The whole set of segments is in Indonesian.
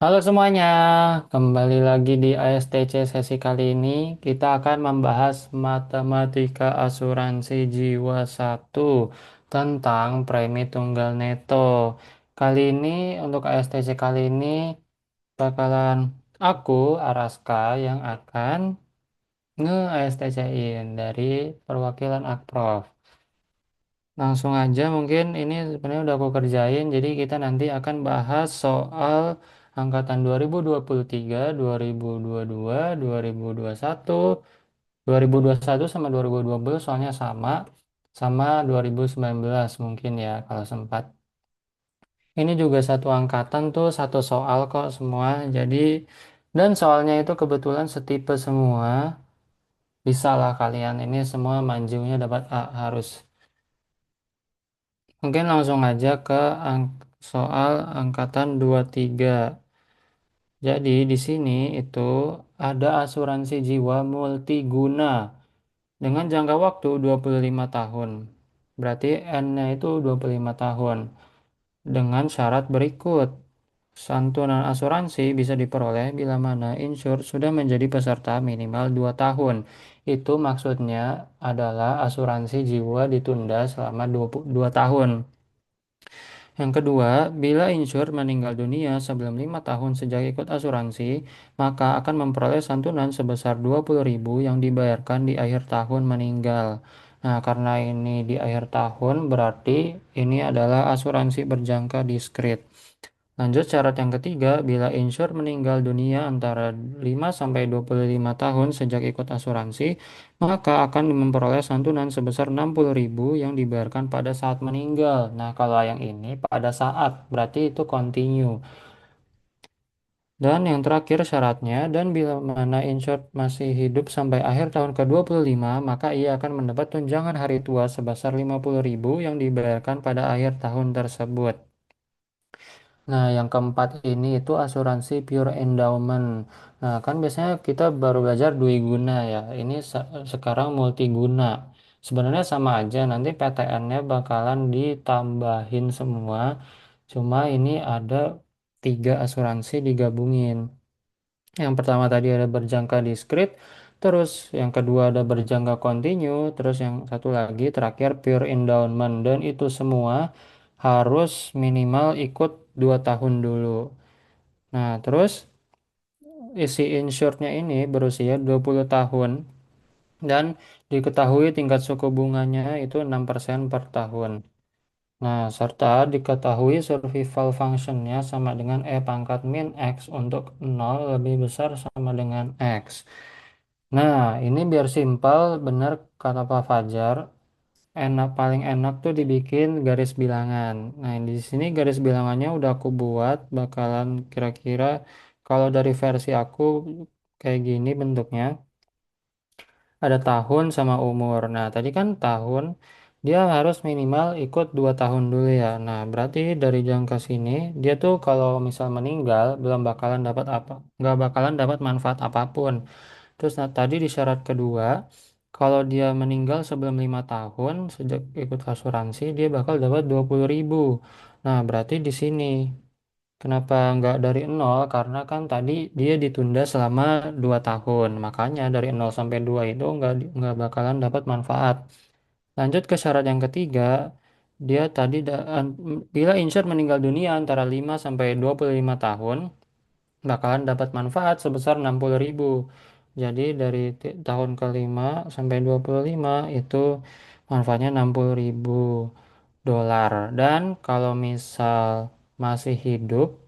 Halo semuanya, kembali lagi di ASTC sesi kali ini. Kita akan membahas matematika asuransi jiwa satu tentang premi tunggal neto. Kali ini, untuk ASTC kali ini, bakalan aku, Araska, yang akan nge-ASTC-in dari perwakilan Akprof. Langsung aja mungkin ini sebenarnya udah aku kerjain. Jadi kita nanti akan bahas soal angkatan 2023, 2022, 2021, 2021 sama 2020 soalnya sama 2019 mungkin ya kalau sempat. Ini juga satu angkatan tuh satu soal kok semua. Jadi dan soalnya itu kebetulan setipe semua. Bisa lah kalian ini semua manjunya dapat A harus. Mungkin langsung aja ke soal angkatan 23. Jadi di sini itu ada asuransi jiwa multiguna dengan jangka waktu 25 tahun. Berarti N-nya itu 25 tahun. Dengan syarat berikut. Santunan asuransi bisa diperoleh bila mana insur sudah menjadi peserta minimal 2 tahun. Itu maksudnya adalah asuransi jiwa ditunda selama 22 tahun. Yang kedua, bila insur meninggal dunia sebelum 5 tahun sejak ikut asuransi, maka akan memperoleh santunan sebesar 20.000 yang dibayarkan di akhir tahun meninggal. Nah, karena ini di akhir tahun berarti ini adalah asuransi berjangka diskret. Lanjut syarat yang ketiga, bila insur meninggal dunia antara 5 sampai 25 tahun sejak ikut asuransi, maka akan memperoleh santunan sebesar 60.000 yang dibayarkan pada saat meninggal. Nah, kalau yang ini pada saat, berarti itu continue. Dan yang terakhir syaratnya, dan bila mana insured masih hidup sampai akhir tahun ke-25, maka ia akan mendapat tunjangan hari tua sebesar 50.000 yang dibayarkan pada akhir tahun tersebut. Nah, yang keempat ini itu asuransi pure endowment. Nah, kan biasanya kita baru belajar dwiguna ya. Ini sekarang multiguna. Sebenarnya sama aja, nanti PTN-nya bakalan ditambahin semua. Cuma ini ada tiga asuransi digabungin. Yang pertama tadi ada berjangka diskrit, terus yang kedua ada berjangka kontinu, terus yang satu lagi terakhir pure endowment. Dan itu semua harus minimal ikut 2 tahun dulu. Nah, terus isi insurednya ini berusia 20 tahun dan diketahui tingkat suku bunganya itu 6% per tahun. Nah, serta diketahui survival functionnya sama dengan E pangkat min X untuk 0 lebih besar sama dengan X. Nah, ini biar simpel, benar kata Pak Fajar, paling enak tuh dibikin garis bilangan. Nah, di sini garis bilangannya udah aku buat, bakalan kira-kira kalau dari versi aku kayak gini bentuknya. Ada tahun sama umur. Nah, tadi kan tahun dia harus minimal ikut 2 tahun dulu ya. Nah, berarti dari jangka sini dia tuh kalau misal meninggal belum bakalan dapat apa, nggak bakalan dapat manfaat apapun. Terus nah, tadi di syarat kedua, kalau dia meninggal sebelum 5 tahun sejak ikut asuransi, dia bakal dapat 20.000. Nah, berarti di sini kenapa nggak dari nol? Karena kan tadi dia ditunda selama 2 tahun. Makanya dari nol sampai 2 itu nggak bakalan dapat manfaat. Lanjut ke syarat yang ketiga, dia tadi bila insured meninggal dunia antara 5 sampai 25 tahun, bakalan dapat manfaat sebesar 60.000. Jadi dari tahun ke-5 sampai 25 itu manfaatnya 60.000 dolar. Dan kalau misal masih hidup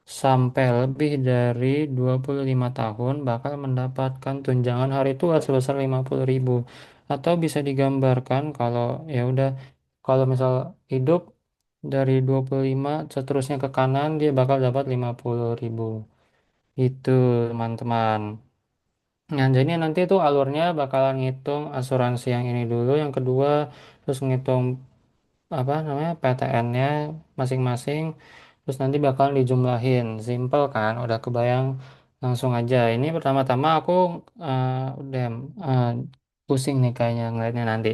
sampai lebih dari 25 tahun bakal mendapatkan tunjangan hari tua sebesar 50.000. Atau bisa digambarkan kalau ya udah kalau misal hidup dari 25 seterusnya ke kanan dia bakal dapat 50.000. Itu teman-teman. Nah, jadi nanti tuh alurnya bakalan ngitung asuransi yang ini dulu, yang kedua, terus ngitung apa namanya PTN-nya masing-masing, terus nanti bakalan dijumlahin. Simple kan? Udah kebayang langsung aja. Ini pertama-tama aku udah eh, pusing nih kayaknya ngeliatnya nanti.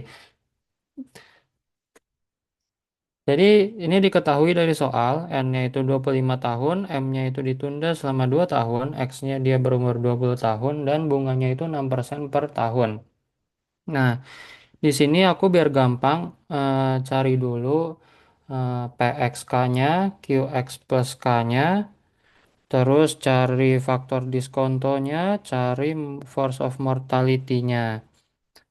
Jadi ini diketahui dari soal, N-nya itu 25 tahun, M-nya itu ditunda selama 2 tahun, X-nya dia berumur 20 tahun, dan bunganya itu 6% per tahun. Nah, di sini aku biar gampang cari dulu PXK-nya, QX plus K-nya, terus cari faktor diskontonya, cari force of mortality-nya.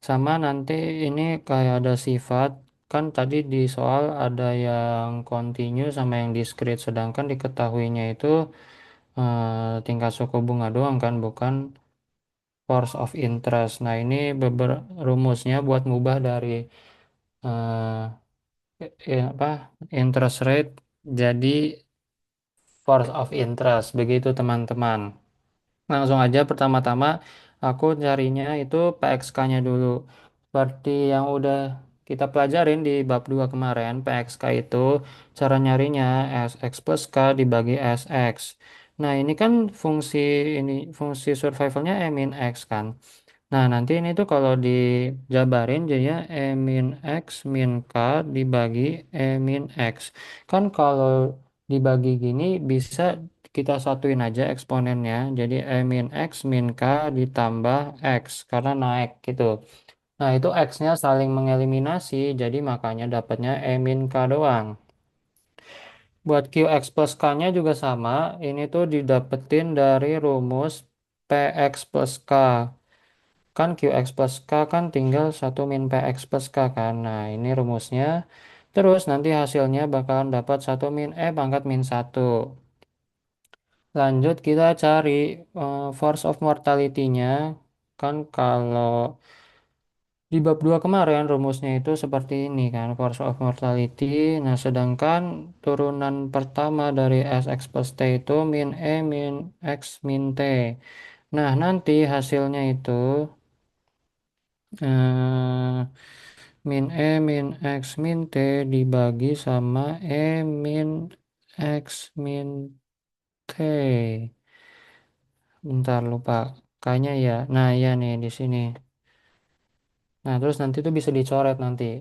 Sama nanti ini kayak ada sifat, kan tadi di soal ada yang continue sama yang discrete, sedangkan diketahuinya itu tingkat suku bunga doang kan, bukan force of interest. Nah, ini rumusnya buat ngubah dari apa interest rate jadi force of interest. Begitu teman-teman. Langsung aja pertama-tama aku carinya itu PXK-nya dulu. Seperti yang udah kita pelajarin di bab 2 kemarin, PXK itu cara nyarinya SX plus K dibagi SX. Nah, ini kan fungsi ini fungsi survivalnya E min X kan. Nah, nanti ini tuh kalau dijabarin jadinya E min X min K dibagi E min X. Kan kalau dibagi gini bisa kita satuin aja eksponennya. Jadi E min X min K ditambah X karena naik gitu. Nah, itu X-nya saling mengeliminasi, jadi makanya dapatnya E min K doang. Buat QX plus K-nya juga sama, ini tuh didapetin dari rumus PX plus K. Kan QX plus K kan tinggal satu min PX plus K kan. Nah, ini rumusnya. Terus nanti hasilnya bakalan dapat satu min E pangkat min satu. Lanjut kita cari force of mortality-nya. Kan kalau di bab 2 kemarin rumusnya itu seperti ini kan, force of mortality. Nah, sedangkan turunan pertama dari Sx plus T itu min E min X min T. Nah, nanti hasilnya itu eh, min E min X min T dibagi sama E min X min T. Bentar lupa. Kayaknya ya. Nah, iya nih di sini. Nah, terus nanti itu bisa dicoret nanti.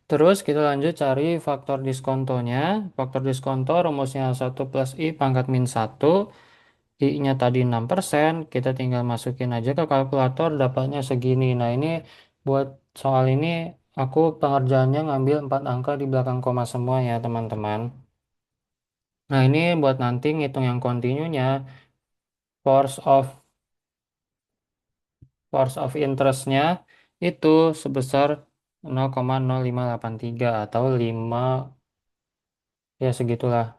Terus kita lanjut cari faktor diskontonya. Faktor diskonto rumusnya satu plus I pangkat min satu. I-nya tadi 6%. Kita tinggal masukin aja ke kalkulator dapatnya segini. Nah, ini buat soal ini aku pengerjaannya ngambil 4 angka di belakang koma semua ya teman-teman. Nah, ini buat nanti ngitung yang kontinunya. Force of force of interest-nya itu sebesar 0,0583 atau 5 ya segitulah.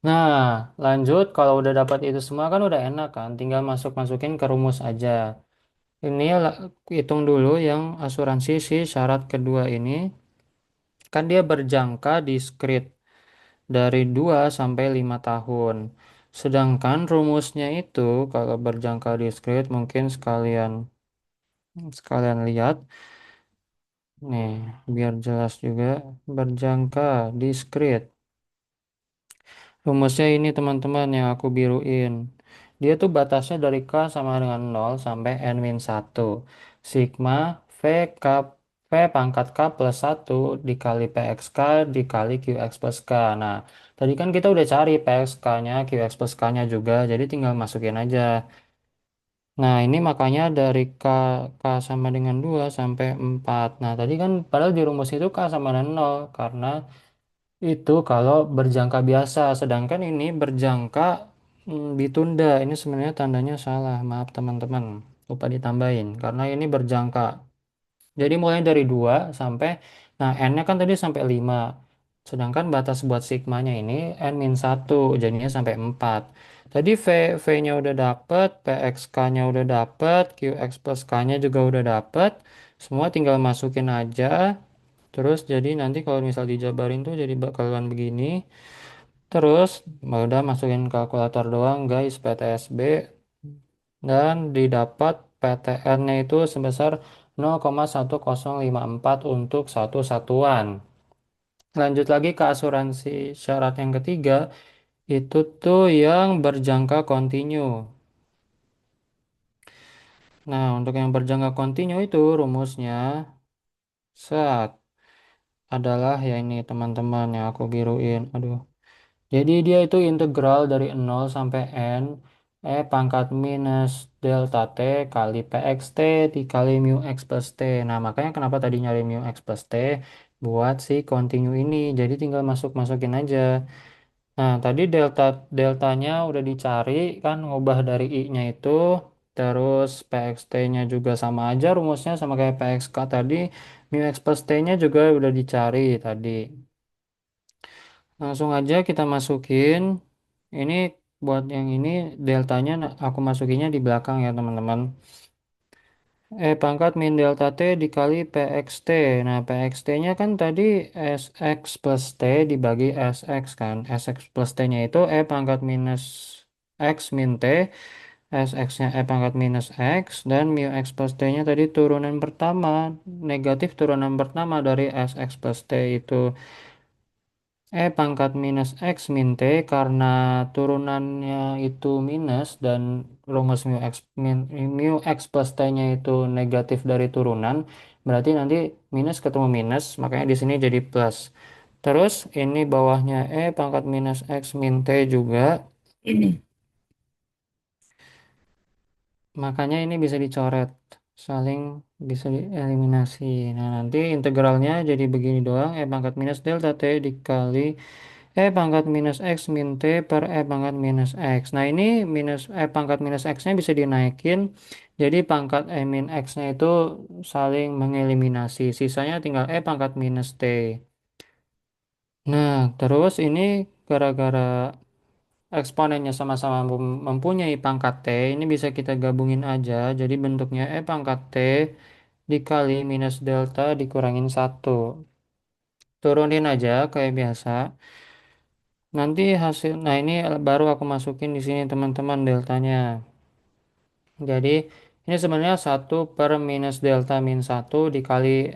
Nah, lanjut kalau udah dapat itu semua kan udah enak kan, tinggal masuk-masukin ke rumus aja. Ini hitung dulu yang asuransi si syarat kedua ini kan dia berjangka diskrit dari 2 sampai 5 tahun. Sedangkan rumusnya itu kalau berjangka diskrit mungkin sekalian sekalian lihat nih biar jelas juga berjangka diskrit. Rumusnya ini teman-teman yang aku biruin. Dia tuh batasnya dari K sama dengan 0 sampai N-1. Sigma V K V pangkat K plus 1 dikali PXK dikali QX plus K. Nah, tadi kan kita udah cari PXK-nya, QX plus K-nya juga. Jadi tinggal masukin aja. Nah, ini makanya dari K sama dengan 2 sampai 4. Nah, tadi kan padahal di rumus itu K sama dengan 0 karena itu kalau berjangka biasa, sedangkan ini berjangka ditunda. Ini sebenarnya tandanya salah, maaf teman-teman. Lupa ditambahin, karena ini berjangka. Jadi mulai dari 2 sampai, nah N-nya kan tadi sampai 5. Sedangkan batas buat sigmanya ini N-1, jadinya sampai 4. Tadi V-nya udah dapet, PXK-nya udah dapet, QX plus K-nya juga udah dapet. Semua tinggal masukin aja. Terus jadi nanti kalau misal dijabarin tuh jadi bakalan begini. Terus udah masukin kalkulator doang guys PTSB dan didapat PTN-nya itu sebesar 0,1054 untuk satu satuan. Lanjut lagi ke asuransi syarat yang ketiga itu tuh yang berjangka kontinu. Nah, untuk yang berjangka kontinu itu rumusnya set. adalah ya ini teman-teman yang aku biruin. Aduh. Jadi dia itu integral dari 0 sampai N pangkat minus delta T kali PXT dikali mu X plus T. Nah, makanya kenapa tadi nyari mu X plus T buat si kontinu ini. Jadi tinggal masukin aja. Nah, tadi deltanya udah dicari kan ngubah dari I-nya itu. Terus PXT-nya juga sama aja rumusnya sama kayak PXK tadi. Mu X plus T-nya juga udah dicari tadi. Langsung aja kita masukin. Ini buat yang ini deltanya aku masukinnya di belakang ya teman-teman. Pangkat min delta T dikali PXT. Nah, PXT-nya kan tadi SX plus T dibagi SX kan. SX plus T-nya itu pangkat minus X min T. SX-nya pangkat minus X. Dan mu X plus T-nya tadi turunan pertama. Negatif turunan pertama dari SX plus T itu. Pangkat minus X min T karena turunannya itu minus dan rumus mu X plus T-nya itu negatif dari turunan berarti nanti minus ketemu minus makanya di sini jadi plus. Terus ini bawahnya pangkat minus X min T juga makanya ini bisa dicoret saling bisa dieliminasi. Nah nanti integralnya jadi begini doang pangkat minus delta T dikali pangkat minus X min T per pangkat minus X. Nah ini minus pangkat minus X-nya bisa dinaikin. Jadi pangkat min X-nya itu saling mengeliminasi. Sisanya tinggal pangkat minus T. Nah terus ini gara-gara eksponennya sama-sama mempunyai pangkat T. Ini bisa kita gabungin aja. Jadi bentuknya pangkat T dikali minus delta dikurangin satu. Turunin aja kayak biasa. Nanti hasil, nah ini baru aku masukin di sini teman-teman deltanya. Jadi ini sebenarnya satu per minus delta min satu dikali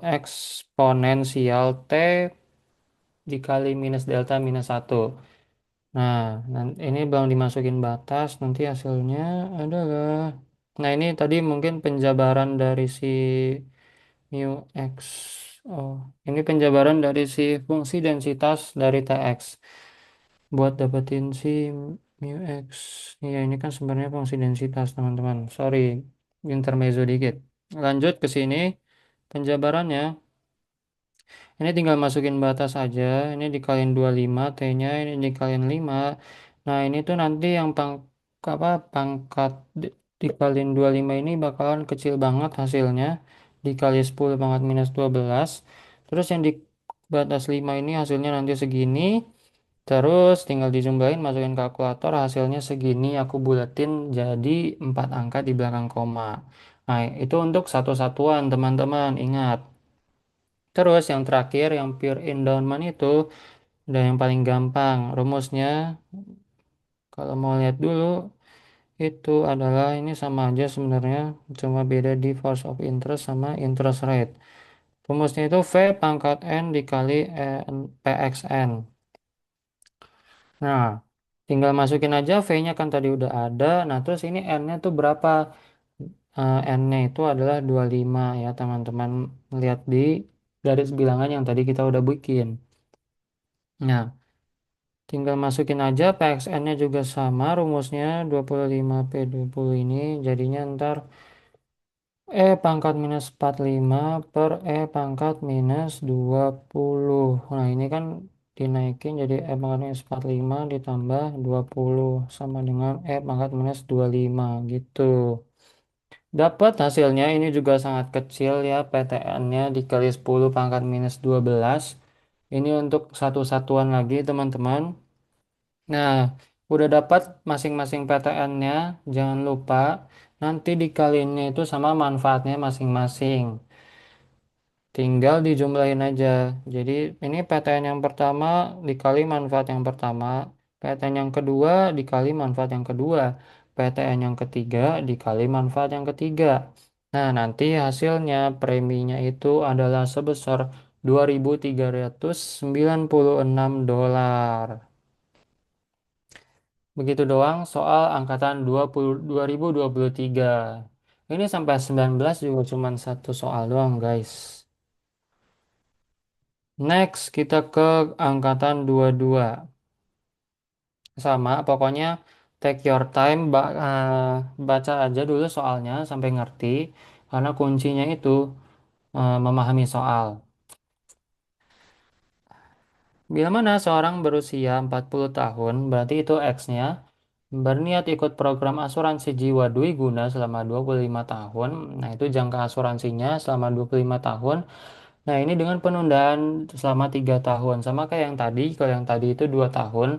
eksponensial T dikali minus delta minus satu. Nah, ini belum dimasukin batas, nanti hasilnya adalah, nah ini tadi mungkin penjabaran dari si mu X. Oh, ini penjabaran dari si fungsi densitas dari TX. Buat dapetin si mu X. Ya ini kan sebenarnya fungsi densitas teman-teman. Sorry, intermezzo dikit. Lanjut ke sini penjabarannya. Ini tinggal masukin batas aja. Ini dikaliin 25 T-nya, ini dikaliin 5. Nah, ini tuh nanti yang pangkat dikaliin 25 ini bakalan kecil banget hasilnya. Dikali 10 pangkat minus 12. Terus yang di batas 5 ini hasilnya nanti segini. Terus tinggal dijumlahin, masukin kalkulator, hasilnya segini, aku buletin jadi 4 angka di belakang koma. Nah, itu untuk satu satuan, teman-teman, ingat. Terus yang terakhir, yang pure endowment itu, dan yang paling gampang, rumusnya, kalau mau lihat dulu, itu adalah, ini sama aja sebenarnya, cuma beda di force of interest sama interest rate. Rumusnya itu V pangkat N dikali PXN. Nah, tinggal masukin aja V-nya kan tadi udah ada. Nah, terus ini N-nya tuh berapa? N-nya itu adalah 25 ya teman-teman. Lihat di garis bilangan yang tadi kita udah bikin. Nah, tinggal masukin aja PXN-nya juga sama. Rumusnya 25P20 ini. Jadinya ntar pangkat minus 45 per pangkat minus 20. Nah, ini kan dinaikin jadi pangkat minus 45 ditambah 20 sama dengan pangkat minus 25 gitu. Dapat hasilnya ini juga sangat kecil ya PTN-nya dikali 10 pangkat minus 12. Ini untuk satu satuan lagi teman-teman. Nah, udah dapat masing-masing PTN-nya. Jangan lupa nanti dikaliinnya itu sama manfaatnya masing-masing. Tinggal dijumlahin aja. Jadi ini PTN yang pertama dikali manfaat yang pertama, PTN yang kedua dikali manfaat yang kedua, PTN yang ketiga dikali manfaat yang ketiga. Nah, nanti hasilnya preminya itu adalah sebesar 2.396 dolar. Begitu doang soal angkatan 2023. Ini sampai 19 juga cuma satu soal doang, guys. Next, kita ke angkatan 22. Sama, pokoknya take your time, baca aja dulu soalnya sampai ngerti, karena kuncinya itu memahami soal. Bila mana seorang berusia 40 tahun, berarti itu X-nya, berniat ikut program asuransi jiwa Dwi Guna selama 25 tahun. Nah, itu jangka asuransinya selama 25 tahun. Nah, ini dengan penundaan selama 3 tahun. Sama kayak yang tadi, kalau yang tadi itu 2 tahun,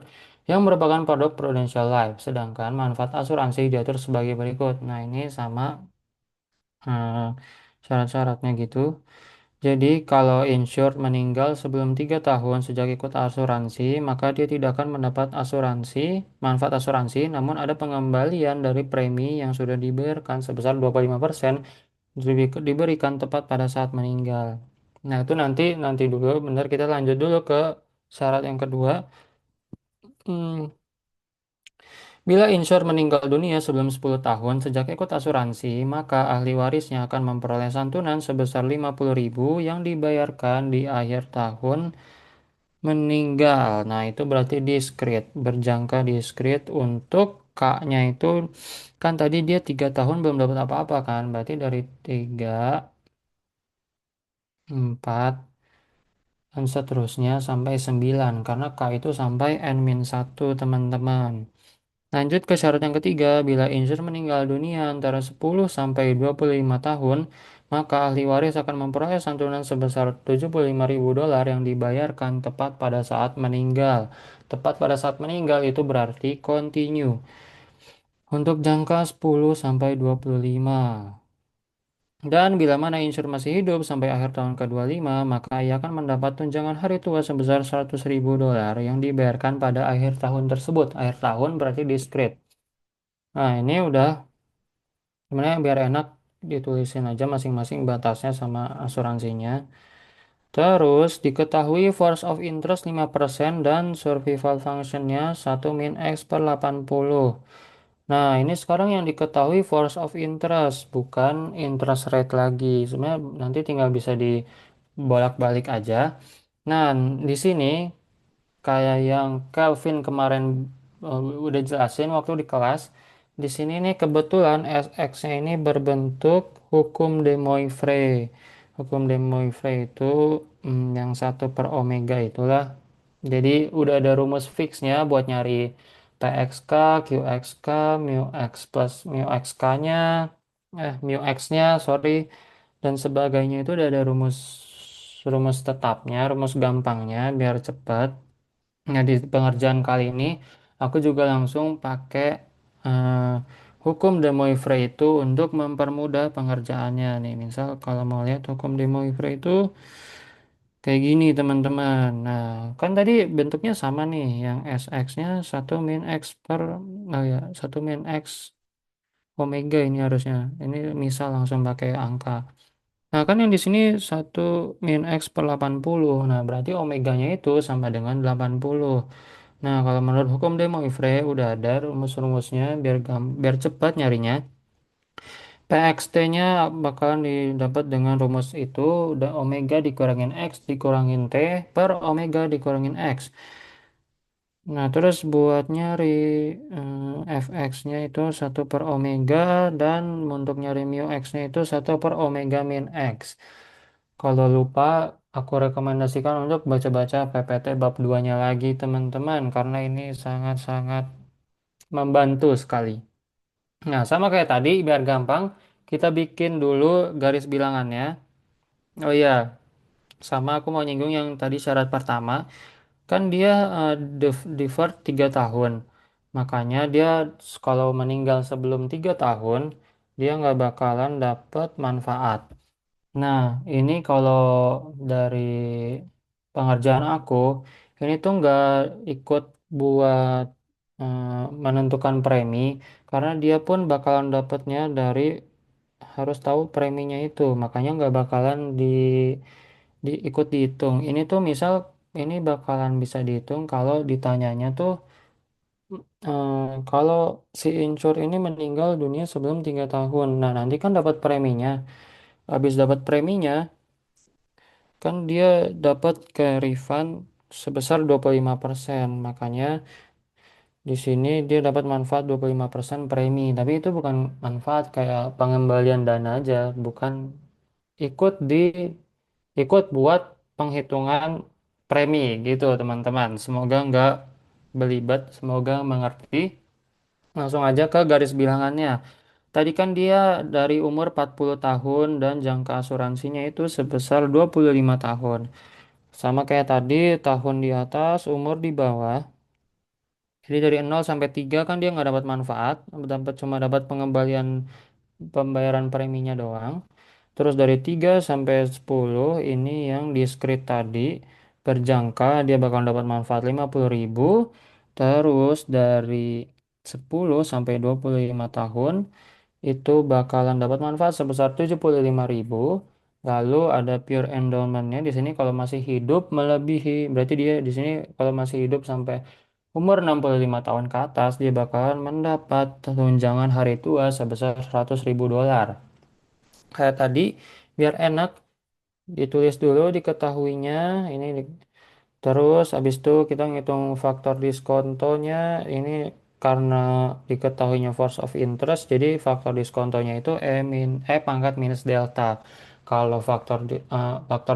yang merupakan produk Prudential Life. Sedangkan manfaat asuransi diatur sebagai berikut. Nah, ini sama eh, syarat-syaratnya gitu. Jadi, kalau insured meninggal sebelum 3 tahun sejak ikut asuransi, maka dia tidak akan mendapat manfaat asuransi, namun ada pengembalian dari premi yang sudah dibayarkan sebesar 25% diberikan tepat pada saat meninggal. Nah, itu nanti nanti dulu, benar kita lanjut dulu ke syarat yang kedua. Hmm, Bila insur meninggal dunia sebelum 10 tahun sejak ikut asuransi, maka ahli warisnya akan memperoleh santunan sebesar 50.000 yang dibayarkan di akhir tahun meninggal. Nah, itu berarti diskrit, berjangka diskrit untuk K-nya itu kan tadi dia 3 tahun belum dapat apa-apa kan, berarti dari 3, 4, dan seterusnya sampai 9 karena K itu sampai N-1 teman-teman. Lanjut ke syarat yang ketiga, bila insinyur meninggal dunia antara 10 sampai 25 tahun, maka ahli waris akan memperoleh santunan sebesar $75.000 yang dibayarkan tepat pada saat meninggal. Tepat pada saat meninggal itu berarti continue untuk jangka 10 sampai 25. Dan bila mana insur masih hidup sampai akhir tahun ke-25, maka ia akan mendapat tunjangan hari tua sebesar $100.000 yang dibayarkan pada akhir tahun tersebut. Akhir tahun berarti diskret. Nah, ini udah sebenarnya biar enak ditulisin aja masing-masing batasnya sama asuransinya. Terus diketahui force of interest 5% dan survival functionnya 1 min X/80. Nah, ini sekarang yang diketahui force of interest, bukan interest rate lagi. Sebenarnya nanti tinggal bisa dibolak-balik aja. Nah, di sini kayak yang Calvin kemarin udah jelasin waktu di kelas. Di sini nih kebetulan SX-nya ini berbentuk hukum de Moivre. Hukum de Moivre itu yang 1/omega itulah. Jadi udah ada rumus fixnya buat nyari PXK, QXK, mu X plus mu XK-nya, mu X-nya, sorry, dan sebagainya itu udah ada rumus rumus tetapnya, rumus gampangnya biar cepat. Nah, di pengerjaan kali ini aku juga langsung pakai eh, hukum de Moivre itu untuk mempermudah pengerjaannya nih. Misal kalau mau lihat hukum de Moivre itu kayak gini teman-teman. Nah, kan tadi bentuknya sama nih, yang SX-nya 1 min X oh ya, 1 min X omega ini harusnya. Ini misal langsung pakai angka. Nah, kan yang di sini 1 min X/80. Nah, berarti omeganya itu sama dengan 80. Nah, kalau menurut hukum De Moivre udah ada rumus-rumusnya biar cepat nyarinya. PXT-nya bakalan didapat dengan rumus itu, udah omega dikurangin X dikurangin T per omega dikurangin X. Nah, terus buat nyari fx-nya itu 1/omega dan untuk nyari mu x-nya itu 1/omega min X. Kalau lupa, aku rekomendasikan untuk baca-baca PPT bab 2-nya lagi, teman-teman, karena ini sangat-sangat membantu sekali. Nah, sama kayak tadi, biar gampang, kita bikin dulu garis bilangannya. Oh iya, sama aku mau nyinggung yang tadi syarat pertama. Kan dia deferred 3 tahun. Makanya dia kalau meninggal sebelum 3 tahun, dia nggak bakalan dapat manfaat. Nah, ini kalau dari pengerjaan aku, ini tuh nggak ikut buat menentukan premi, karena dia pun bakalan dapatnya dari harus tahu preminya itu, makanya nggak bakalan ikut dihitung. Ini tuh misal ini bakalan bisa dihitung kalau ditanyanya tuh eh, kalau si insur ini meninggal dunia sebelum 3 tahun. Nah, nanti kan dapat preminya. Habis dapat preminya, kan dia dapat ke refund sebesar 25%. Makanya di sini dia dapat manfaat 25% premi. Tapi itu bukan manfaat kayak pengembalian dana aja, bukan ikut di ikut buat penghitungan premi gitu teman-teman. Semoga nggak belibet, semoga mengerti. Langsung aja ke garis bilangannya. Tadi kan dia dari umur 40 tahun dan jangka asuransinya itu sebesar 25 tahun. Sama kayak tadi, tahun di atas, umur di bawah. Jadi dari 0 sampai 3 kan dia nggak dapat manfaat, cuma dapat pengembalian pembayaran preminya doang. Terus dari 3 sampai 10 ini yang diskrit tadi berjangka dia bakal dapat manfaat 50.000. Terus dari 10 sampai 25 tahun itu bakalan dapat manfaat sebesar 75.000. Lalu ada pure endowmentnya di sini kalau masih hidup melebihi, berarti dia di sini kalau masih hidup sampai umur 65 tahun ke atas dia bakalan mendapat tunjangan hari tua sebesar 100.000 dolar. Kayak tadi, biar enak ditulis dulu diketahuinya ini terus habis itu kita ngitung faktor diskontonya ini karena diketahuinya force of interest jadi faktor diskontonya itu E pangkat minus delta. Kalau faktor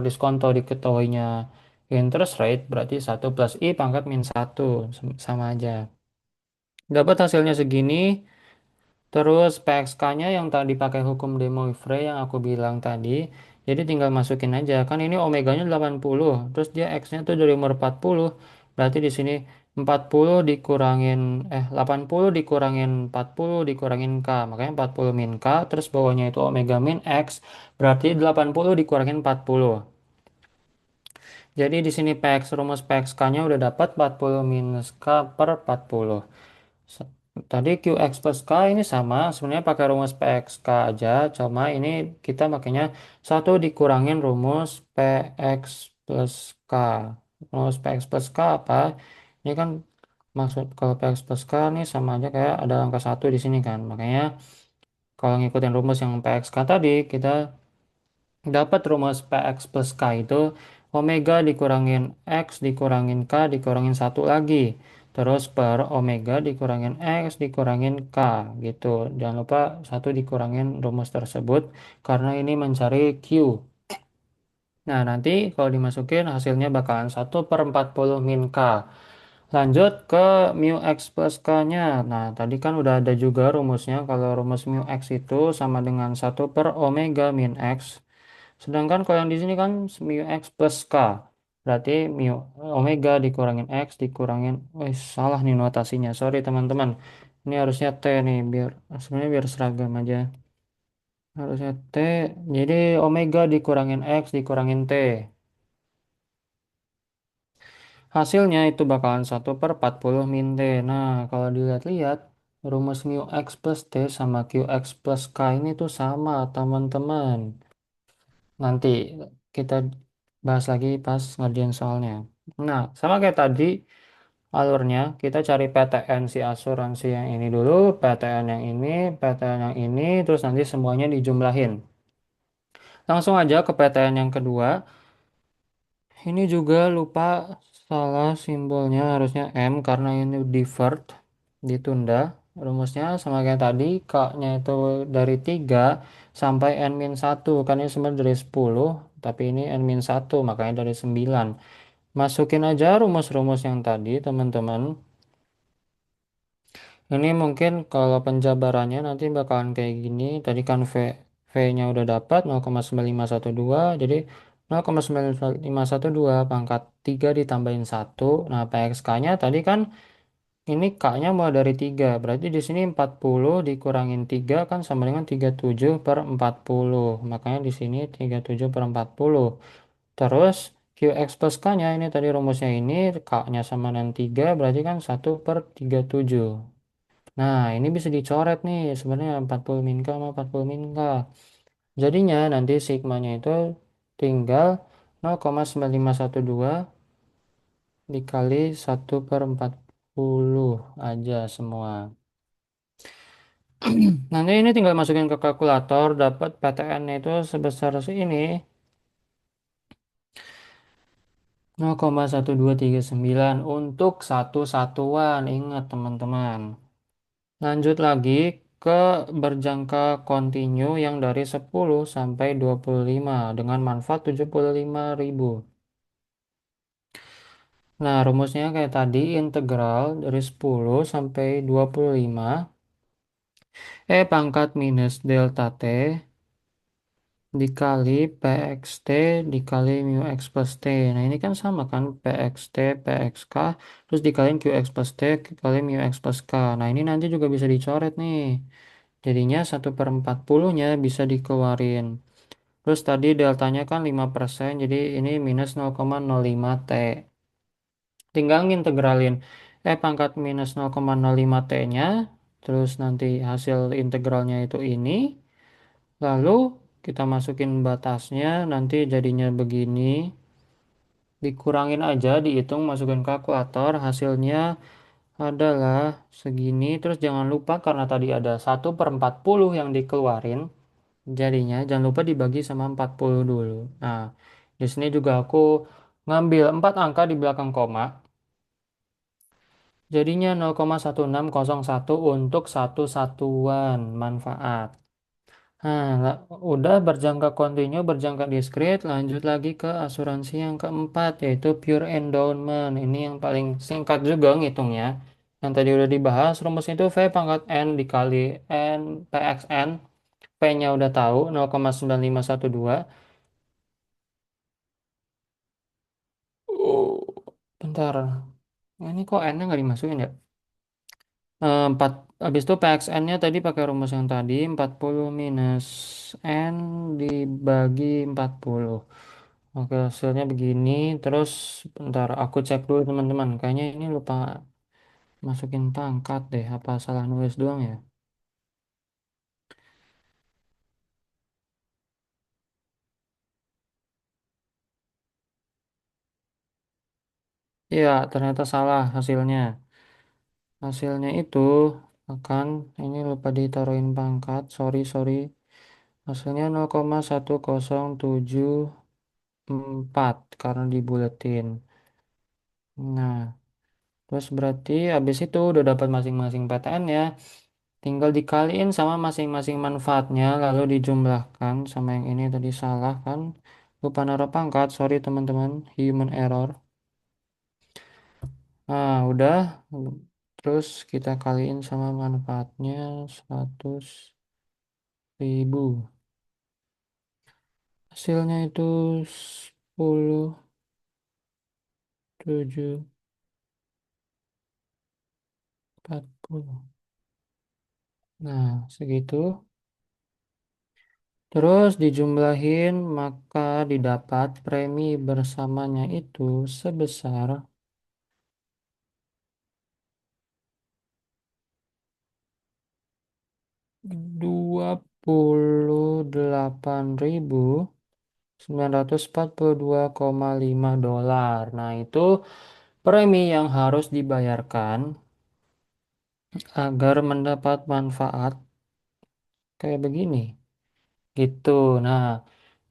diskonto diketahuinya interest rate berarti 1 plus I pangkat min 1 sama aja. Dapat hasilnya segini. Terus PXK-nya yang tadi pakai hukum De Moivre yang aku bilang tadi, jadi tinggal masukin aja. Kan ini omeganya 80, terus dia X-nya tuh dari umur 40. Berarti di sini 40 dikurangin 80 dikurangin 40 dikurangin K. Makanya 40 min K, terus bawahnya itu omega min X, berarti 80 dikurangin 40. Jadi di sini rumus PXK-nya udah dapat 40 minus K per 40. S- Tadi QX plus K ini sama, sebenarnya pakai rumus PXK aja, cuma ini kita makanya satu dikurangin rumus PX plus K. Rumus PX plus K apa? Ini kan maksud kalau PX plus K ini sama aja kayak ada angka satu di sini kan. Makanya kalau ngikutin rumus yang PXK tadi, kita dapat rumus PX plus K itu omega dikurangin X dikurangin K dikurangin satu lagi. Terus per omega dikurangin X dikurangin K gitu. Jangan lupa satu dikurangin rumus tersebut karena ini mencari Q. Nah nanti kalau dimasukin hasilnya bakalan 1/40 min K. Lanjut ke mu X plus K-nya. Nah tadi kan udah ada juga rumusnya. Kalau rumus mu X itu sama dengan 1/omega min X. Sedangkan kalau yang di sini kan mu x plus k. Berarti mu omega dikurangin x dikurangin, salah nih notasinya. Sorry teman-teman. Ini harusnya T nih biar sebenarnya biar seragam aja. Harusnya T. Jadi omega dikurangin x dikurangin T. Hasilnya itu bakalan 1/40 min T. Nah, kalau dilihat-lihat rumus mu x plus T sama qx plus k ini tuh sama teman-teman. Nanti kita bahas lagi pas ngerjain soalnya. Nah, sama kayak tadi alurnya, kita cari PTN si asuransi yang ini dulu, PTN yang ini, PTN yang ini, terus nanti semuanya dijumlahin. Langsung aja ke PTN yang kedua. Ini juga lupa salah simbolnya harusnya M karena ini deferred, ditunda. Rumusnya sama kayak tadi, K-nya itu dari 3 sampai N-1. Kan ini sebenarnya dari 10, tapi ini N-1, makanya dari 9. Masukin aja rumus-rumus yang tadi, teman-teman. Ini mungkin kalau penjabarannya nanti bakalan kayak gini. Tadi kan V-nya udah dapat 0,9512. Jadi 0,9512 pangkat 3 ditambahin 1. Nah, PXK-nya tadi kan ini K-nya mau dari 3. Berarti di sini 40 dikurangin 3 kan sama dengan 37/40. Makanya di sini 37/40. Terus QX plus K-nya ini tadi rumusnya ini K-nya sama dengan 3 berarti kan 1/37. Nah, ini bisa dicoret nih sebenarnya 40 min K sama 40 min K. Jadinya nanti sigmanya itu tinggal 0,9512 dikali 1/40 aja semua. Nanti ini tinggal masukin ke kalkulator dapat PTN itu sebesar ini 0,1239 untuk satu satuan. Ingat teman-teman. Lanjut lagi ke berjangka kontinu yang dari 10 sampai 25 dengan manfaat 75.000. Nah, rumusnya kayak tadi, integral dari 10 sampai 25 pangkat minus delta t dikali pxt dikali mu x plus t. Nah, ini kan sama kan, pxt, pxk, terus dikaliin qx plus t dikali mu x plus k. Nah, ini nanti juga bisa dicoret nih. Jadinya 1/40-nya bisa dikeluarin. Terus tadi deltanya kan 5%, jadi ini minus 0,05 T. Tinggal ngintegralin pangkat minus 0,05 T-nya, terus nanti hasil integralnya itu ini, lalu kita masukin batasnya, nanti jadinya begini, dikurangin aja, dihitung, masukin kalkulator, hasilnya adalah segini, terus jangan lupa karena tadi ada 1/40 yang dikeluarin, jadinya jangan lupa dibagi sama 40 dulu. Nah, di sini juga aku ngambil 4 angka di belakang koma. Jadinya 0,1601 untuk satu satuan manfaat. Nah, udah berjangka kontinu, berjangka diskrit, lanjut lagi ke asuransi yang keempat, yaitu pure endowment. Ini yang paling singkat juga ngitungnya. Yang tadi udah dibahas, rumus itu V pangkat N dikali N PXN. P-nya udah tahu, 0,9512. Oh, bentar. Ini kok N-nya nggak dimasukin ya? 4, habis itu PXN-nya tadi pakai rumus yang tadi, 40 minus N dibagi 40. Oke, hasilnya begini. Terus bentar, aku cek dulu teman-teman. Kayaknya ini lupa masukin pangkat deh. Apa salah nulis doang ya? Iya, ternyata salah hasilnya. Hasilnya itu akan, ini lupa ditaruhin pangkat. Sorry, sorry. Hasilnya 0,1074 karena dibuletin. Nah, terus berarti habis itu udah dapat masing-masing PTN ya. Tinggal dikaliin sama masing-masing manfaatnya, lalu dijumlahkan sama yang ini tadi salah kan. Lupa naruh pangkat, sorry teman-teman, human error. Nah, udah. Terus kita kaliin sama manfaatnya 100.000. Hasilnya itu 10, 7, 40. Nah, segitu. Terus dijumlahin maka didapat premi bersamanya itu sebesar 28.942,5 dolar. Nah, itu premi yang harus dibayarkan agar mendapat manfaat kayak begini. Gitu. Nah,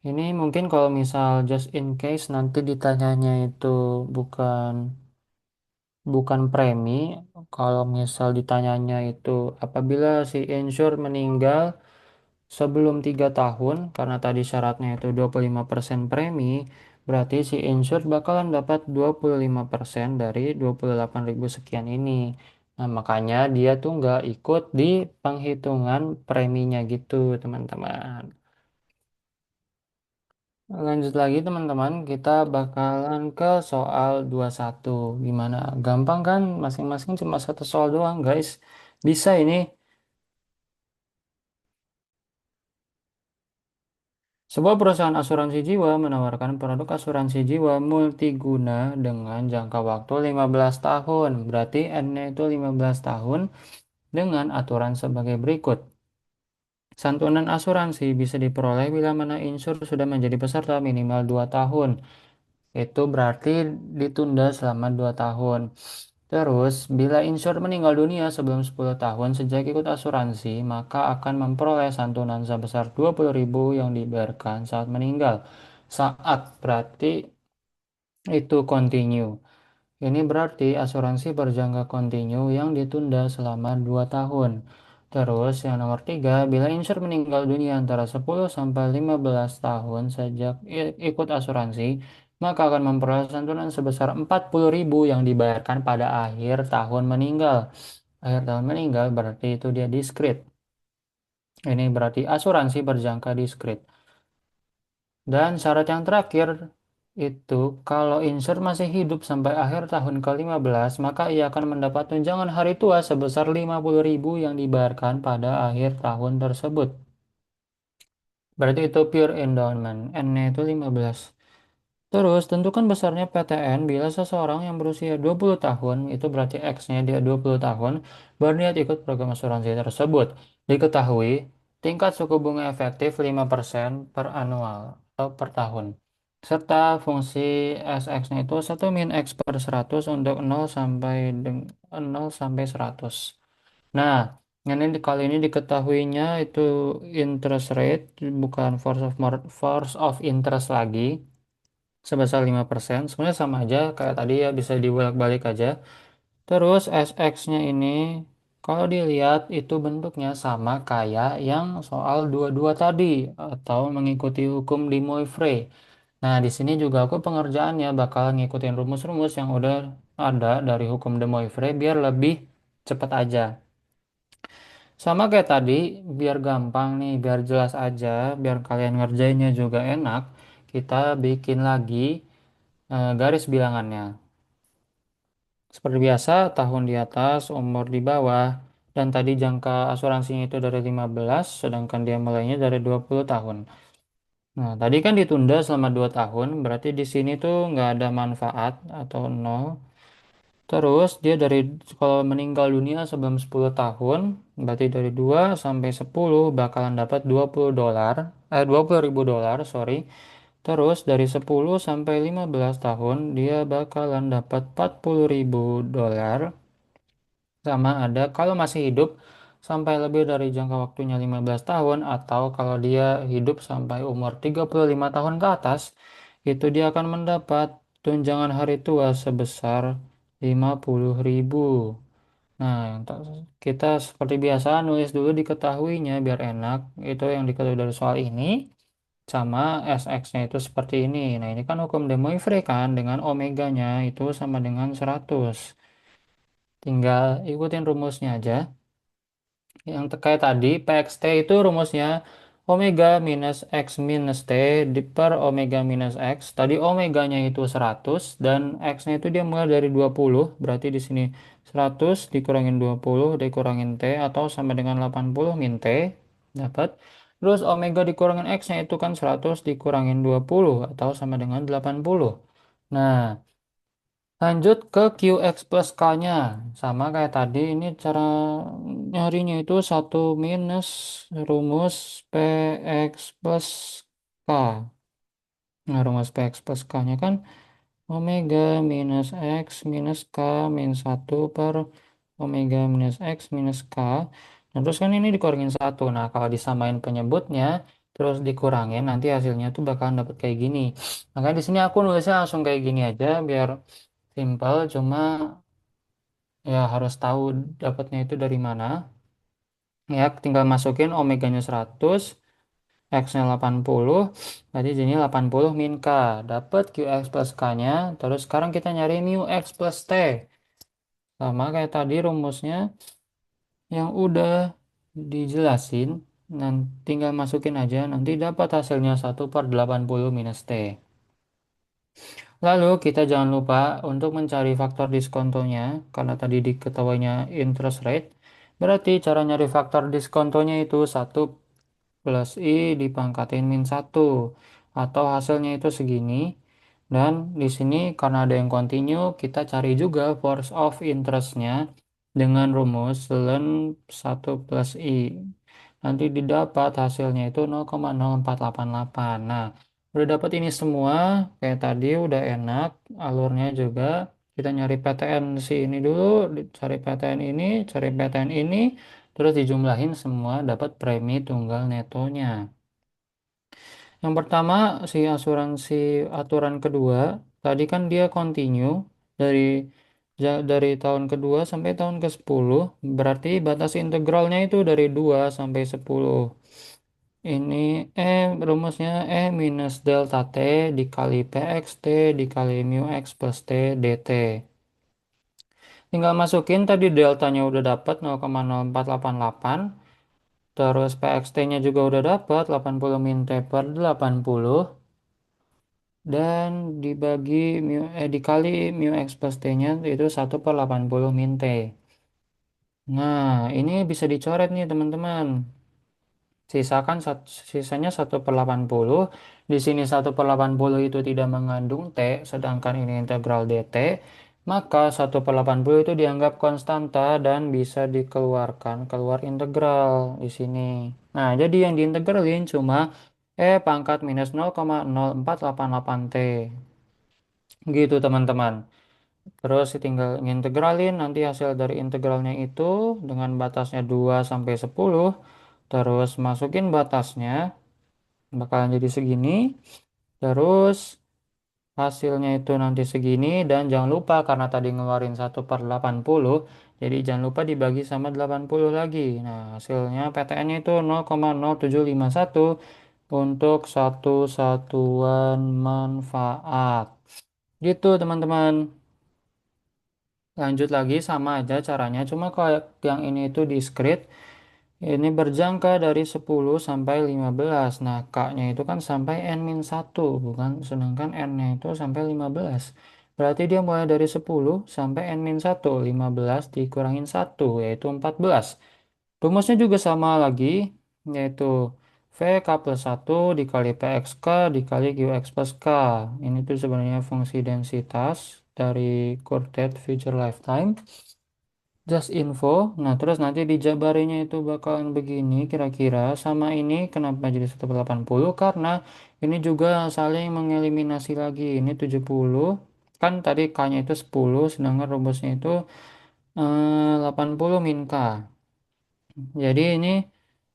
ini mungkin kalau misal just in case nanti ditanyanya itu bukan bukan premi, kalau misal ditanyanya itu apabila si insure meninggal sebelum 3 tahun, karena tadi syaratnya itu 25% premi, berarti si insured bakalan dapat 25% dari 28.000 sekian ini. Nah, makanya dia tuh nggak ikut di penghitungan preminya gitu, teman-teman. Lanjut lagi, teman-teman. Kita bakalan ke soal 21. Gimana? Gampang kan? Masing-masing cuma satu soal doang, guys. Bisa ini. Sebuah perusahaan asuransi jiwa menawarkan produk asuransi jiwa multiguna dengan jangka waktu 15 tahun. Berarti N-nya itu 15 tahun dengan aturan sebagai berikut. Santunan asuransi bisa diperoleh bila mana insur sudah menjadi peserta minimal 2 tahun. Itu berarti ditunda selama 2 tahun. Terus, bila insur meninggal dunia sebelum 10 tahun sejak ikut asuransi, maka akan memperoleh santunan sebesar 20.000 yang dibayarkan saat meninggal. Saat berarti itu continue. Ini berarti asuransi berjangka kontinu yang ditunda selama 2 tahun. Terus yang nomor 3, bila insured meninggal dunia antara 10 sampai 15 tahun sejak ikut asuransi, maka akan memperoleh santunan sebesar 40.000 yang dibayarkan pada akhir tahun meninggal. Akhir tahun meninggal berarti itu dia diskrit. Ini berarti asuransi berjangka diskrit. Dan syarat yang terakhir itu kalau insured masih hidup sampai akhir tahun ke-15, maka ia akan mendapat tunjangan hari tua sebesar 50.000 yang dibayarkan pada akhir tahun tersebut. Berarti itu pure endowment. N-nya itu 15. Terus, tentukan besarnya PTN bila seseorang yang berusia 20 tahun, itu berarti X-nya dia 20 tahun, berniat ikut program asuransi tersebut. Diketahui, tingkat suku bunga efektif 5% per annual atau per tahun. Serta fungsi SX-nya itu 1 min X per 100 untuk 0 sampai 100. Nah, kali ini diketahuinya itu interest rate, bukan force of interest lagi sebesar 5%. Sebenarnya sama aja kayak tadi ya, bisa dibolak-balik aja. Terus SX-nya ini kalau dilihat itu bentuknya sama kayak yang soal 22 tadi atau mengikuti hukum de Moivre. Nah, di sini juga aku pengerjaannya bakal ngikutin rumus-rumus yang udah ada dari hukum de Moivre biar lebih cepat aja. Sama kayak tadi, biar gampang nih, biar jelas aja, biar kalian ngerjainnya juga enak, kita bikin lagi garis bilangannya. Seperti biasa, tahun di atas, umur di bawah, dan tadi jangka asuransinya itu dari 15, sedangkan dia mulainya dari 20 tahun. Nah, tadi kan ditunda selama 2 tahun, berarti di sini tuh nggak ada manfaat atau nol. Terus dia dari kalau meninggal dunia sebelum 10 tahun, berarti dari 2 sampai 10 bakalan dapat 20 dolar, 20.000 dolar, sorry. Terus dari 10 sampai 15 tahun dia bakalan dapat 40.000 dolar. Sama ada kalau masih hidup sampai lebih dari jangka waktunya 15 tahun atau kalau dia hidup sampai umur 35 tahun ke atas, itu dia akan mendapat tunjangan hari tua sebesar 50.000. Nah, kita seperti biasa nulis dulu diketahuinya biar enak. Itu yang diketahui dari soal ini. Sama SX-nya itu seperti ini. Nah, ini kan hukum de Moivre kan dengan omeganya itu sama dengan 100. Tinggal ikutin rumusnya aja. Yang terkait tadi, PXT itu rumusnya omega minus X minus T per omega minus X. Tadi omeganya itu 100 dan X-nya itu dia mulai dari 20. Berarti di sini 100 dikurangin 20 dikurangin T atau sama dengan 80 min T. Dapat. Terus omega dikurangin X-nya itu kan 100 dikurangin 20 atau sama dengan 80. Nah, lanjut ke QX plus K-nya. Sama kayak tadi, ini cara nyarinya itu satu minus rumus PX plus K. Nah, rumus PX plus K-nya kan omega minus X minus K min 1 per omega minus X minus K. Nah, terus kan ini dikurangin 1. Nah, kalau disamain penyebutnya, terus dikurangin, nanti hasilnya tuh bakalan dapet kayak gini. Makanya di sini aku nulisnya langsung kayak gini aja, biar simpel, cuma ya harus tahu dapatnya itu dari mana. Ya, tinggal masukin omeganya 100, X-nya 80, berarti jadi 80 min K. Dapat QX plus K-nya, terus sekarang kita nyari mu X plus T. Sama kayak tadi rumusnya yang udah dijelasin, nanti tinggal masukin aja, nanti dapat hasilnya 1/80 minus T. Lalu kita jangan lupa untuk mencari faktor diskontonya, karena tadi diketahuinya interest rate. Berarti cara nyari faktor diskontonya itu 1 plus I dipangkatin min 1. Atau hasilnya itu segini. Dan di sini karena ada yang continue, kita cari juga force of interest-nya dengan rumus ln 1 plus I. Nanti didapat hasilnya itu 0,0488. Nah, udah dapat ini semua, kayak tadi udah enak, alurnya juga. Kita nyari PTN si ini dulu, cari PTN ini, cari PTN ini, terus dijumlahin semua dapat premi tunggal netonya. Yang pertama, si asuransi aturan kedua, Tadi kan dia continue dari dari tahun kedua sampai tahun ke-10, berarti batas integralnya itu dari 2 sampai 10. Ini rumusnya minus delta T dikali PXT dikali mu X plus T dt. Tinggal masukin tadi deltanya udah dapat 0,0488. Terus PXT-nya juga udah dapat 80 min T per 80. Dan dikali mu X plus T-nya itu 1/80 min T. Nah, ini bisa dicoret nih teman-teman. Sisakan sisanya 1/80. Di sini 1/80 itu tidak mengandung T, sedangkan ini integral dt. Maka 1/80 itu dianggap konstanta dan bisa dikeluarkan keluar integral di sini. Nah, jadi yang diintegralin cuma pangkat minus 0,0488 T. Gitu teman-teman. Terus tinggal ngintegralin nanti hasil dari integralnya itu dengan batasnya 2 sampai 10. Terus masukin batasnya bakalan jadi segini. Terus hasilnya itu nanti segini dan jangan lupa karena tadi ngeluarin 1/80, jadi jangan lupa dibagi sama 80 lagi. Nah, hasilnya PTN-nya itu 0,0751 untuk satu satuan manfaat. Gitu teman-teman. Lanjut lagi sama aja caranya, cuma kalau yang ini itu discrete. Ini berjangka dari 10 sampai 15. Nah, K-nya itu kan sampai N-1, bukan? Sedangkan N-nya itu sampai 15. Berarti dia mulai dari 10 sampai N-1. 15 dikurangin 1, yaitu 14. Rumusnya juga sama lagi, yaitu VK plus 1 dikali PXK dikali QX plus K. Ini tuh sebenarnya fungsi densitas dari quartet future lifetime. Just info. Nah, terus nanti dijabarinya itu bakalan begini kira-kira. Sama ini kenapa jadi 1/80? Karena ini juga saling mengeliminasi lagi. Ini 70. Kan tadi K-nya itu 10, sedangkan rumusnya itu 80 min K. Jadi ini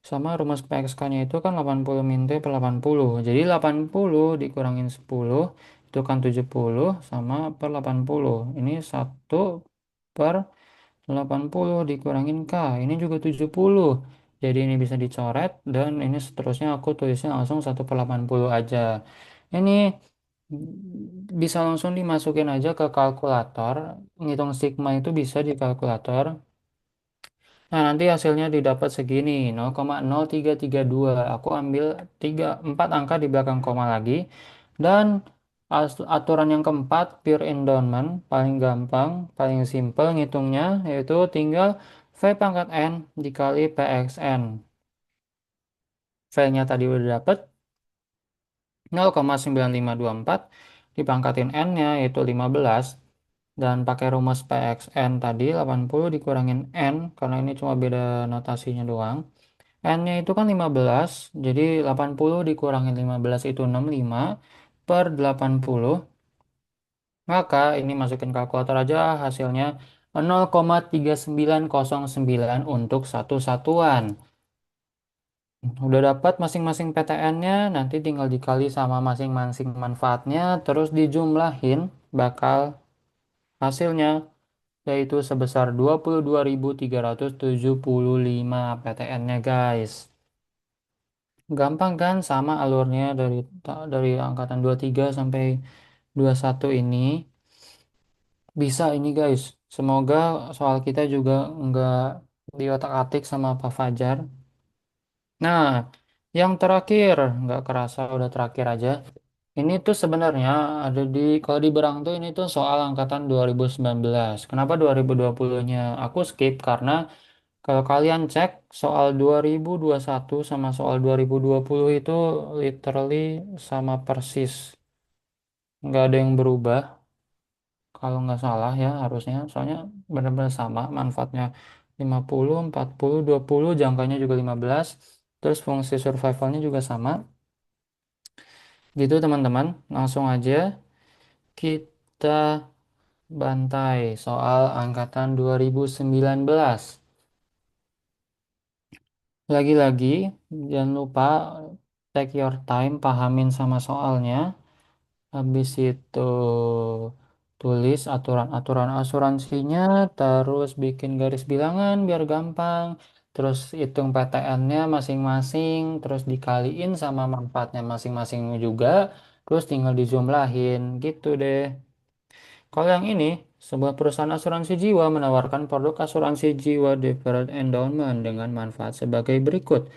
sama rumus PXK-nya itu kan 80 min T per 80. Jadi 80 dikurangin 10 itu kan 70 sama per 80. Ini 1/80 dikurangin K. Ini juga 70. Jadi ini bisa dicoret dan ini seterusnya aku tulisnya langsung 1/80 aja. Ini bisa langsung dimasukin aja ke kalkulator. Ngitung sigma itu bisa di kalkulator. Nah, nanti hasilnya didapat segini, 0,0332. Aku ambil 4 angka di belakang koma lagi. Dan aturan yang keempat, pure endowment, paling gampang, paling simple ngitungnya, yaitu tinggal V pangkat N dikali PXN. V-nya tadi udah dapet 0,9524, dipangkatin N-nya yaitu 15, dan pakai rumus PXN tadi 80 dikurangin N, karena ini cuma beda notasinya doang. N-nya itu kan 15, jadi 80 dikurangin 15 itu 65 per 80. Maka ini masukin kalkulator aja hasilnya 0,3909 untuk satu satuan. Udah dapat masing-masing PTN-nya, nanti tinggal dikali sama masing-masing manfaatnya, terus dijumlahin bakal hasilnya yaitu sebesar 22.375 PTN-nya guys. Gampang kan sama alurnya dari angkatan 23 sampai 21 ini. Bisa ini guys. Semoga soal kita juga nggak diotak-atik sama Pak Fajar. Nah, yang terakhir, nggak kerasa udah terakhir aja. Ini tuh sebenarnya ada kalau di Berang tuh ini tuh soal angkatan 2019. Kenapa 2020-nya aku skip? Karena kalau kalian cek soal 2021 sama soal 2020 itu literally sama persis. Nggak ada yang berubah kalau nggak salah ya harusnya. Soalnya benar-benar sama manfaatnya 50, 40, 20, jangkanya juga 15. Terus fungsi survivalnya juga sama. Gitu teman-teman. Langsung aja kita bantai soal angkatan 2019. Lagi-lagi, jangan lupa take your time, pahamin sama soalnya. Habis itu tulis aturan-aturan asuransinya, terus bikin garis bilangan biar gampang, terus hitung PTN-nya masing-masing, terus dikaliin sama manfaatnya masing-masing juga, terus tinggal dijumlahin gitu deh. Kalau yang ini, sebuah perusahaan asuransi jiwa menawarkan produk asuransi jiwa deferred endowment dengan manfaat sebagai berikut.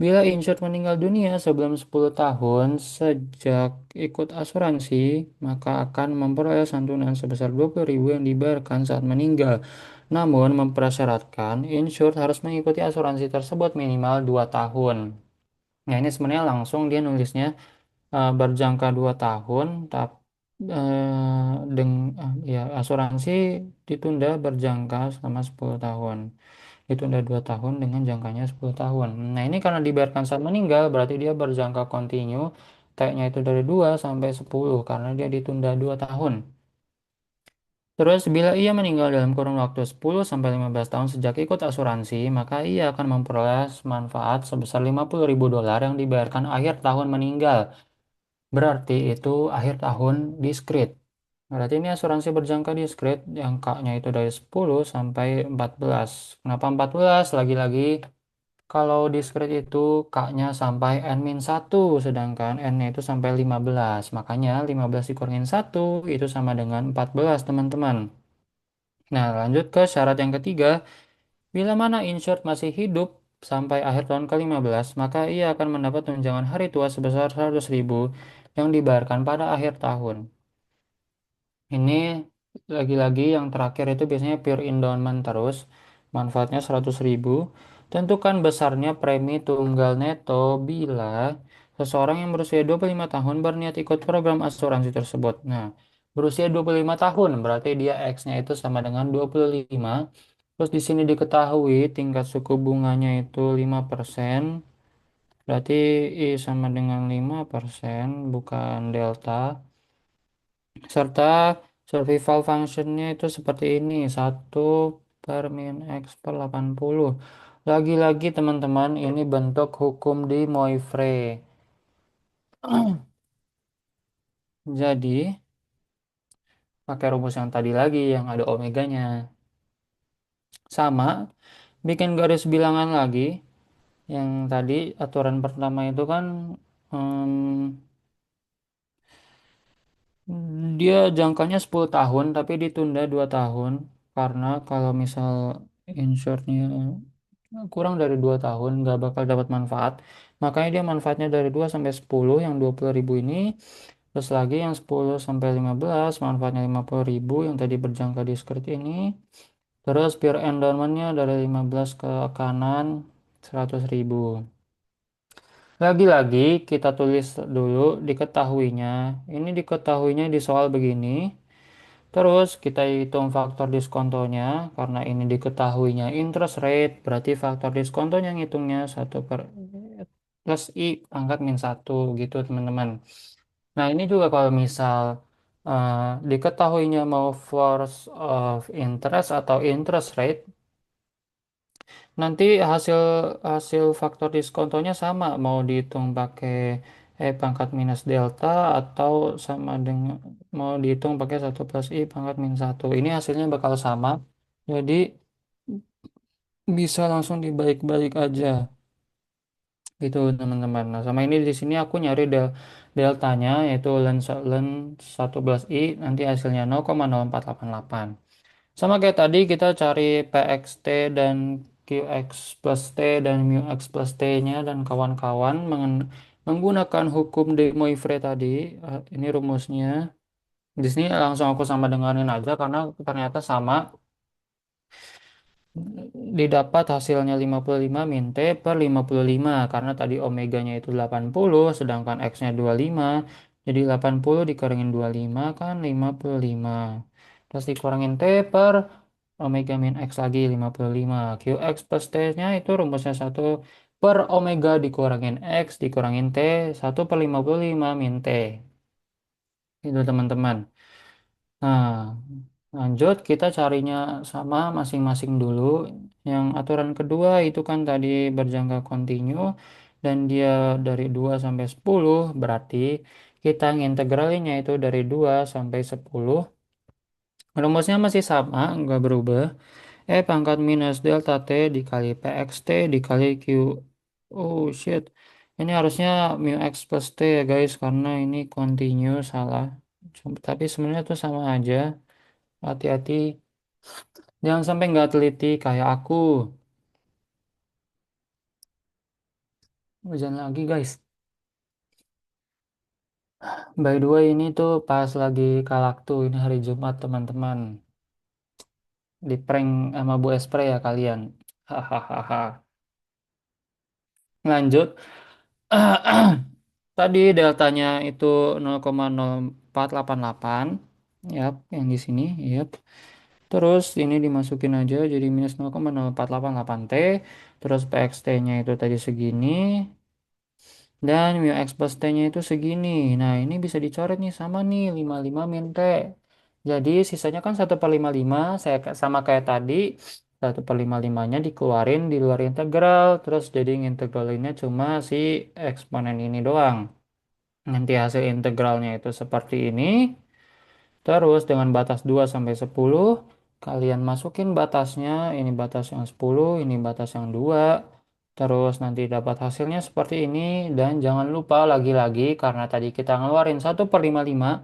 Bila insured meninggal dunia sebelum 10 tahun sejak ikut asuransi, maka akan memperoleh santunan sebesar 20.000 yang dibayarkan saat meninggal. Namun, mempersyaratkan insured harus mengikuti asuransi tersebut minimal 2 tahun. Nah, ini sebenarnya langsung dia nulisnya berjangka 2 tahun, tapi ya, asuransi ditunda berjangka selama 10 tahun. Ditunda 2 tahun dengan jangkanya 10 tahun. Nah, ini karena dibiarkan saat meninggal, berarti dia berjangka kontinu. T-nya itu dari 2 sampai 10 karena dia ditunda 2 tahun. Terus, bila ia meninggal dalam kurun waktu 10 sampai 15 tahun sejak ikut asuransi, maka ia akan memperoleh manfaat sebesar $50.000 yang dibayarkan akhir tahun meninggal. Berarti itu akhir tahun diskrit. Berarti ini asuransi berjangka diskrit yang K-nya itu dari 10 sampai 14. Kenapa 14? Lagi-lagi kalau diskrit itu K-nya sampai N-1, sedangkan N-nya itu sampai 15. Makanya 15 dikurangin 1 itu sama dengan 14, teman-teman. Nah, lanjut ke syarat yang ketiga. Bila mana insured masih hidup sampai akhir tahun ke-15, maka ia akan mendapat tunjangan hari tua sebesar 100.000 yang dibayarkan pada akhir tahun. Ini lagi-lagi yang terakhir itu biasanya pure endowment terus. Manfaatnya 100.000. Tentukan besarnya premi tunggal neto bila seseorang yang berusia 25 tahun berniat ikut program asuransi tersebut. Nah, berusia 25 tahun berarti dia X-nya itu sama dengan 25. Terus di sini diketahui tingkat suku bunganya itu 5%. Berarti I sama dengan 5%, bukan delta. Serta survival functionnya itu seperti ini, 1/min X/80. Lagi-lagi teman-teman, ini bentuk hukum di Moivre. Jadi, pakai rumus yang tadi lagi, yang ada omeganya. Sama, bikin garis bilangan lagi. Yang tadi, aturan pertama itu kan, dia jangkanya 10 tahun, tapi ditunda 2 tahun. Karena kalau misal insurednya kurang dari 2 tahun nggak bakal dapat manfaat. Makanya dia manfaatnya dari 2 sampai 10 yang 20.000 ini. Terus lagi yang 10 sampai 15 manfaatnya 50.000 yang tadi berjangka diskret ini. Terus pure endowmentnya dari 15 ke kanan 100.000. Lagi-lagi kita tulis dulu diketahuinya. Ini diketahuinya di soal begini. Terus kita hitung faktor diskontonya karena ini diketahuinya interest rate berarti faktor diskontonya ngitungnya 1 plus I pangkat -1 gitu teman-teman. Nah ini juga kalau misal eh, diketahuinya mau force of interest atau interest rate nanti hasil hasil faktor diskontonya sama mau dihitung pakai pangkat minus delta atau sama dengan mau dihitung pakai 1 plus I pangkat -1. Ini hasilnya bakal sama. Jadi bisa langsung dibalik-balik aja gitu teman-teman. Nah, sama ini di sini aku nyari deltanya yaitu len 11i nanti hasilnya 0,0488. Sama kayak tadi kita cari PXT dan QX plus T dan mu X plus T-nya dan kawan-kawan menggunakan hukum de Moivre tadi. Ini rumusnya. Di sini langsung aku sama denganin aja karena ternyata sama. Didapat hasilnya 55 min T per 55 karena tadi omeganya itu 80 sedangkan X-nya 25 jadi 80 dikurangin 25 kan 55 terus dikurangin T per omega min X lagi 55 QX plus T-nya itu rumusnya 1/omega dikurangin X dikurangin T 1/55 min T itu teman-teman. Nah, lanjut kita carinya sama masing-masing dulu. Yang aturan kedua itu kan tadi berjangka kontinu dan dia dari 2 sampai 10 berarti kita ngintegralinnya itu dari 2 sampai 10. Rumusnya masih sama, nggak berubah. Pangkat minus delta T dikali PXT dikali Q. Oh shit. Ini harusnya mu X plus T ya guys, karena ini continue salah. Tapi sebenarnya tuh sama aja. Hati-hati. Jangan sampai nggak teliti kayak aku. Hujan lagi guys. By the way ini tuh pas lagi kalaktu. Ini hari Jumat teman-teman. Di prank sama Bu Espre ya kalian. Hahaha. Lanjut. Tadi deltanya itu 0,0488. Yap, yang di sini. Yap. Terus ini dimasukin aja jadi minus 0,0488T. Terus PXT-nya itu tadi segini. Dan mu X plus T-nya itu segini. Nah, ini bisa dicoret nih sama nih 55 min T. Jadi sisanya kan 1/55. Saya sama kayak tadi. 1/55-nya dikeluarin di luar integral. Terus jadi integralinnya cuma si eksponen ini doang. Nanti hasil integralnya itu seperti ini. Terus dengan batas 2 sampai 10, kalian masukin batasnya, ini batas yang 10, ini batas yang 2. Terus nanti dapat hasilnya seperti ini. Dan jangan lupa lagi-lagi, karena tadi kita ngeluarin 1/55,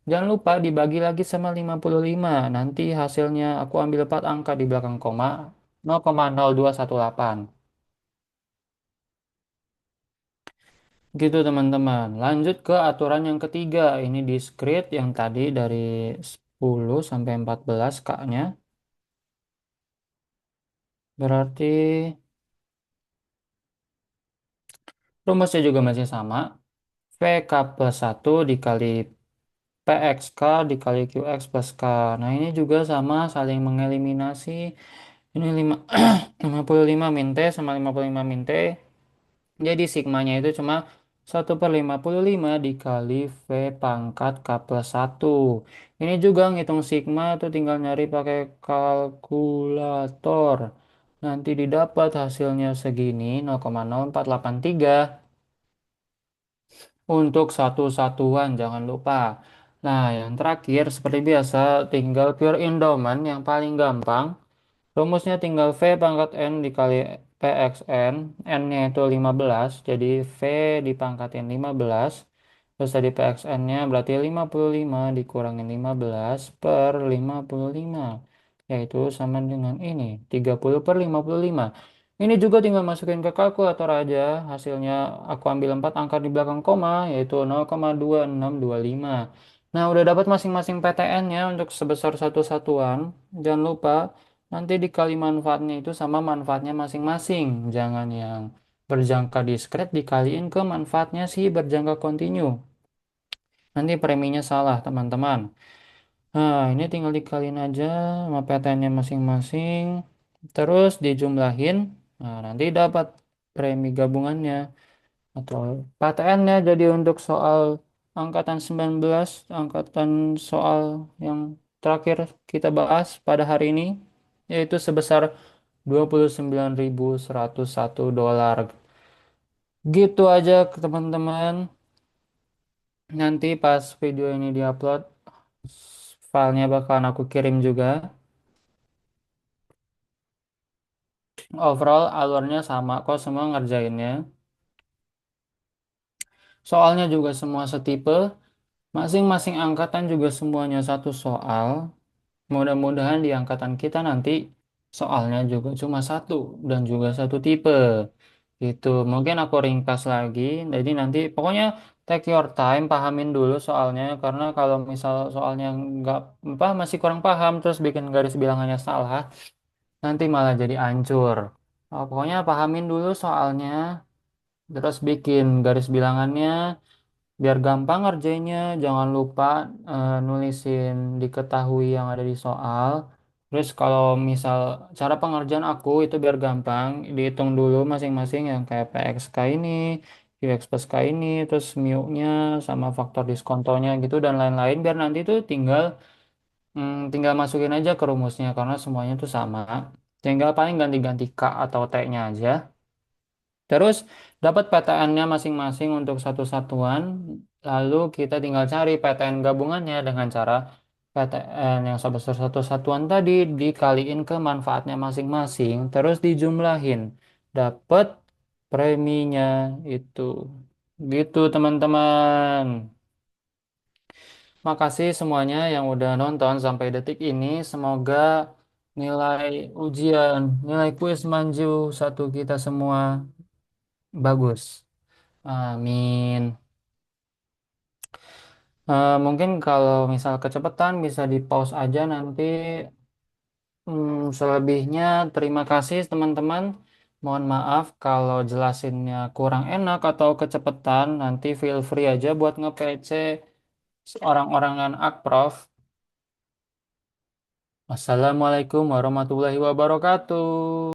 jangan lupa dibagi lagi sama 55. Nanti hasilnya aku ambil 4 angka di belakang koma, 0,0218. Gitu teman-teman. Lanjut ke aturan yang ketiga. Ini discrete yang tadi dari 10 sampai 14 K-nya. Berarti rumusnya juga masih sama. VK plus 1 dikali PXK dikali QX plus K. Nah ini juga sama saling mengeliminasi. Ini 5, 55 min T sama 55 min T. Jadi sigmanya itu cuma 1/55 dikali V pangkat K plus 1. Ini juga ngitung sigma tuh tinggal nyari pakai kalkulator. Nanti didapat hasilnya segini 0,0483 untuk satu satuan, jangan lupa. Nah, yang terakhir seperti biasa tinggal pure endowment yang paling gampang. Rumusnya tinggal V pangkat N dikali PXN, N-nya itu 15, jadi V dipangkatin 15, terus tadi PXN-nya berarti 55 dikurangin 15 per 55, yaitu sama dengan ini, 30/55. Ini juga tinggal masukin ke kalkulator aja, hasilnya aku ambil 4 angka di belakang koma, yaitu 0,2625. Nah, udah dapat masing-masing PTN-nya untuk sebesar satu satuan. Jangan lupa nanti dikali manfaatnya itu sama manfaatnya masing-masing. Jangan yang berjangka diskret dikaliin ke manfaatnya si berjangka kontinu. Nanti preminya salah, teman-teman. Nah, ini tinggal dikaliin aja sama PTN-nya masing-masing. Terus dijumlahin. Nah, nanti dapat premi gabungannya atau PTN-nya. Jadi untuk soal angkatan 19, angkatan soal yang terakhir kita bahas pada hari ini, yaitu sebesar $29.101. Gitu aja ke teman-teman. Nanti pas video ini diupload, filenya bakalan aku kirim juga. Overall alurnya sama kok semua ngerjainnya. Soalnya juga semua setipe. Masing-masing angkatan juga semuanya satu soal. Mudah-mudahan di angkatan kita nanti soalnya juga cuma satu dan juga satu tipe. Gitu. Mungkin aku ringkas lagi. Jadi nanti pokoknya take your time, pahamin dulu soalnya. Karena kalau misal soalnya nggak apa masih kurang paham terus bikin garis bilangannya salah, nanti malah jadi hancur. Pokoknya pahamin dulu soalnya, terus bikin garis bilangannya. Biar gampang ngerjainnya, jangan lupa nulisin diketahui yang ada di soal. Terus kalau misal cara pengerjaan aku itu biar gampang, dihitung dulu masing-masing yang kayak PXK ini, QX plus K ini, terus mu-nya sama faktor diskontonya gitu dan lain-lain biar nanti tuh tinggal masukin aja ke rumusnya karena semuanya tuh sama. Tinggal paling ganti-ganti K atau T-nya aja. Terus dapat PTN-nya masing-masing untuk satu satuan. Lalu kita tinggal cari PTN gabungannya dengan cara PTN yang sebesar satu satuan tadi dikaliin ke manfaatnya masing-masing, terus dijumlahin. Dapat preminya itu. Gitu teman-teman. Makasih semuanya yang udah nonton sampai detik ini. Semoga nilai ujian, nilai kuis manju satu kita semua bagus. Amin. Mungkin kalau misal kecepatan bisa di pause aja nanti. Selebihnya terima kasih teman-teman. Mohon maaf kalau jelasinnya kurang enak atau kecepatan. Nanti feel free aja buat nge-PC orang-orangan Akprof. Wassalamualaikum warahmatullahi wabarakatuh.